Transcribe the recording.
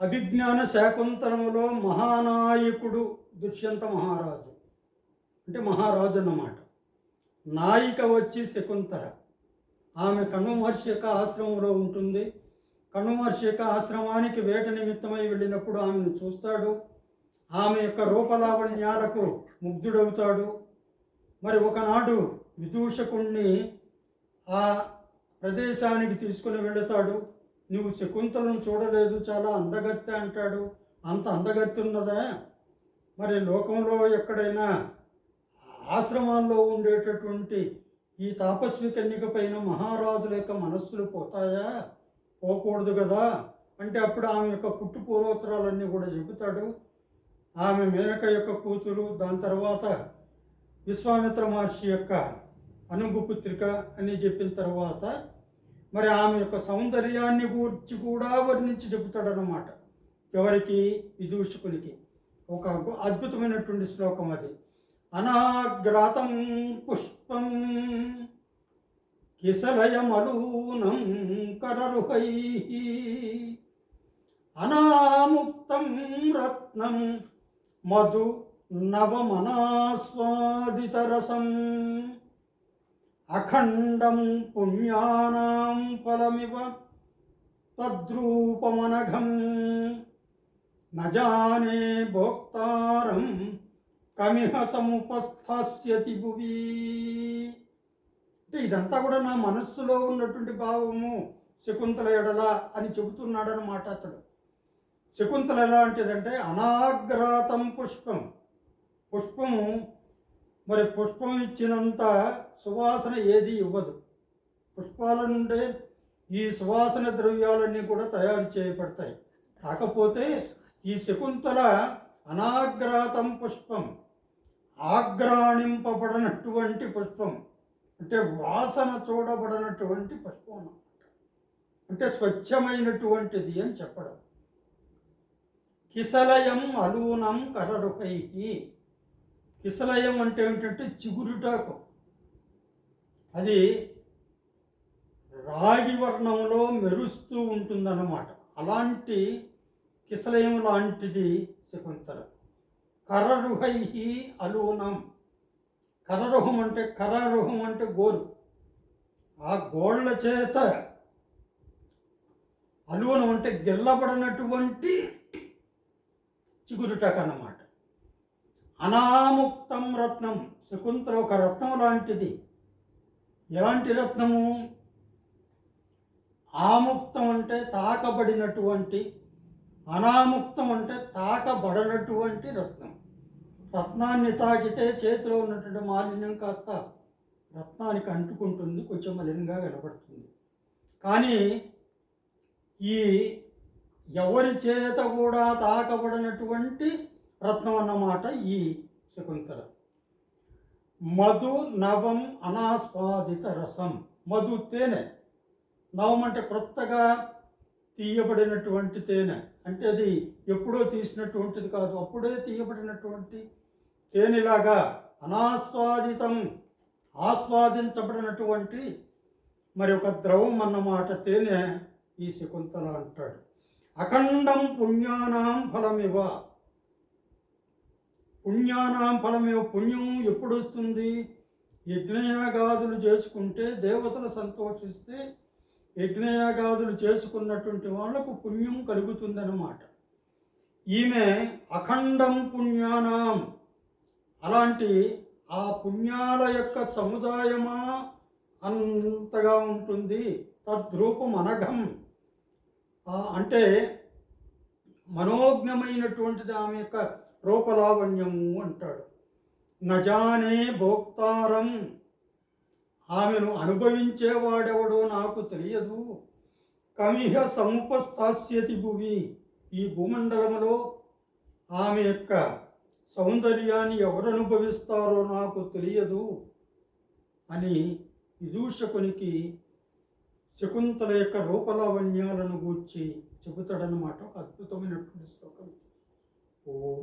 అభిజ్ఞాన శాకుంతలములో మహానాయకుడు దుష్యంత మహారాజు, అంటే మహారాజు అన్నమాట. నాయిక వచ్చి శకుంతల. ఆమె కణ్వ మహర్షి యొక్క ఆశ్రమంలో ఉంటుంది. కణ్వ మహర్షి యొక్క ఆశ్రమానికి వేట నిమిత్తమై వెళ్ళినప్పుడు ఆమెను చూస్తాడు. ఆమె యొక్క రూపలావణ్యాలకు ముగ్ధుడవుతాడు. మరి ఒకనాడు విదూషకుణ్ణి ఆ ప్రదేశానికి తీసుకుని వెళుతాడు. నువ్వు శకుంతలను చూడలేదు, చాలా అందగత్తె అంటాడు. అంత అందగత్తె ఉన్నదా? మరి లోకంలో ఎక్కడైనా ఆశ్రమాల్లో ఉండేటటువంటి ఈ తాపస్వి కన్యక పైన మహారాజుల యొక్క మనస్సులు పోతాయా? పోకూడదు కదా. అంటే అప్పుడు ఆమె యొక్క పుట్టు పూర్వోత్తరాలన్నీ కూడా చెబుతాడు. ఆమె మేనక యొక్క కూతురు, దాని తర్వాత విశ్వామిత్ర మహర్షి యొక్క అనుగుపుత్రిక అని చెప్పిన తర్వాత మరి ఆమె యొక్క సౌందర్యాన్ని గూర్చి కూడా వర్ణించి చెబుతాడనమాట. ఎవరికి? విదూషకునికి. ఒక అద్భుతమైనటువంటి శ్లోకం అది. అనాగ్రాతం పుష్పం కిసలయమలూనం కరరుహై అనాముక్తం రత్నం మధు నవమనాస్వాదితరసం అఖండం పుణ్యానాం ఫలమివ తద్రూపమనఘం నజానే భోక్తారం కమిహ సముపస్థాస్యతి భువి. అంటే ఇదంతా కూడా నా మనస్సులో ఉన్నటువంటి భావము శకుంతల ఎడల అని చెబుతున్నాడనమాట అతడు. శకుంతల ఎలా అంటేదంటే అనాగ్రాతం పుష్పం. పుష్పము మరి పుష్పం ఇచ్చినంత సువాసన ఏది ఇవ్వదు. పుష్పాల నుండే ఈ సువాసన ద్రవ్యాలన్నీ కూడా తయారు చేయబడతాయి. కాకపోతే ఈ శకుంతల అనాగ్రాతం పుష్పం, ఆగ్రాణింపబడినటువంటి పుష్పం, అంటే వాసన చూడబడినటువంటి పుష్పం అన్నమాట. అంటే స్వచ్ఛమైనటువంటిది అని చెప్పడం. కిసలయం అలూనం కరరుహై. కిసలయం అంటే ఏమిటంటే చిగురుటాకు. అది రాగి వర్ణంలో మెరుస్తూ ఉంటుందన్నమాట. అలాంటి కిసలయం లాంటిది శకుంతల. కరరుహై అలూనం. కరరుహం అంటే గోరు. ఆ గోళ్ళ చేత అలూనం అంటే గెల్లబడినటువంటి చిగురుటాకు అన్నమాట. అనాముక్తం రత్నం. శకుంతల ఒక రత్నం లాంటిది. ఎలాంటి రత్నము? ఆముక్తం అంటే తాకబడినటువంటి, అనాముక్తం అంటే తాకబడనటువంటి రత్నం. రత్నాన్ని తాకితే చేతిలో ఉన్నటువంటి మాలిన్యం కాస్త రత్నానికి అంటుకుంటుంది, కొంచెం మలినంగా కనబడుతుంది. కానీ ఈ ఎవరి చేత కూడా తాకబడినటువంటి రత్నం అన్నమాట ఈ శకుంతల. మధు నవం అనాస్వాదిత రసం. మధు తేనె. నవం అంటే క్రొత్తగా తీయబడినటువంటి తేనె. అంటే అది ఎప్పుడో తీసినటువంటిది కాదు, అప్పుడే తీయబడినటువంటి తేనెలాగా అనాస్వాదితం, ఆస్వాదించబడినటువంటి మరి ఒక ద్రవం అన్నమాట తేనె ఈ శకుంతల అంటాడు. అఖండం పుణ్యానాం ఫలమివ. పుణ్యానాం ఫలమివ. పుణ్యం ఎప్పుడు వస్తుంది? యజ్ఞయాగాదులు చేసుకుంటే, దేవతలు సంతోషిస్తే యజ్ఞయాగాదులు చేసుకున్నటువంటి వాళ్లకు పుణ్యం కలుగుతుందన్నమాట. ఈమె అఖండం పుణ్యానాం, అలాంటి ఆ పుణ్యాల యొక్క సముదాయమా అంతగా ఉంటుంది. తద్రూపం అనఘం అంటే మనోజ్ఞమైనటువంటిది ఆమె యొక్క రూపలావణ్యము అంటాడు. నజానే భోక్తారం. ఆమెను అనుభవించేవాడెవడో నాకు తెలియదు. కమిహ సముపస్థాస్యతి భువి. ఈ భూమండలంలో ఆమె యొక్క సౌందర్యాన్ని ఎవరు అనుభవిస్తారో నాకు తెలియదు అని విదూషకునికి శకుంతల యొక్క రూపలావణ్యాలను గూర్చి చెబుతాడనమాట. ఒక అద్భుతమైనటువంటి శ్లోకం. ఓం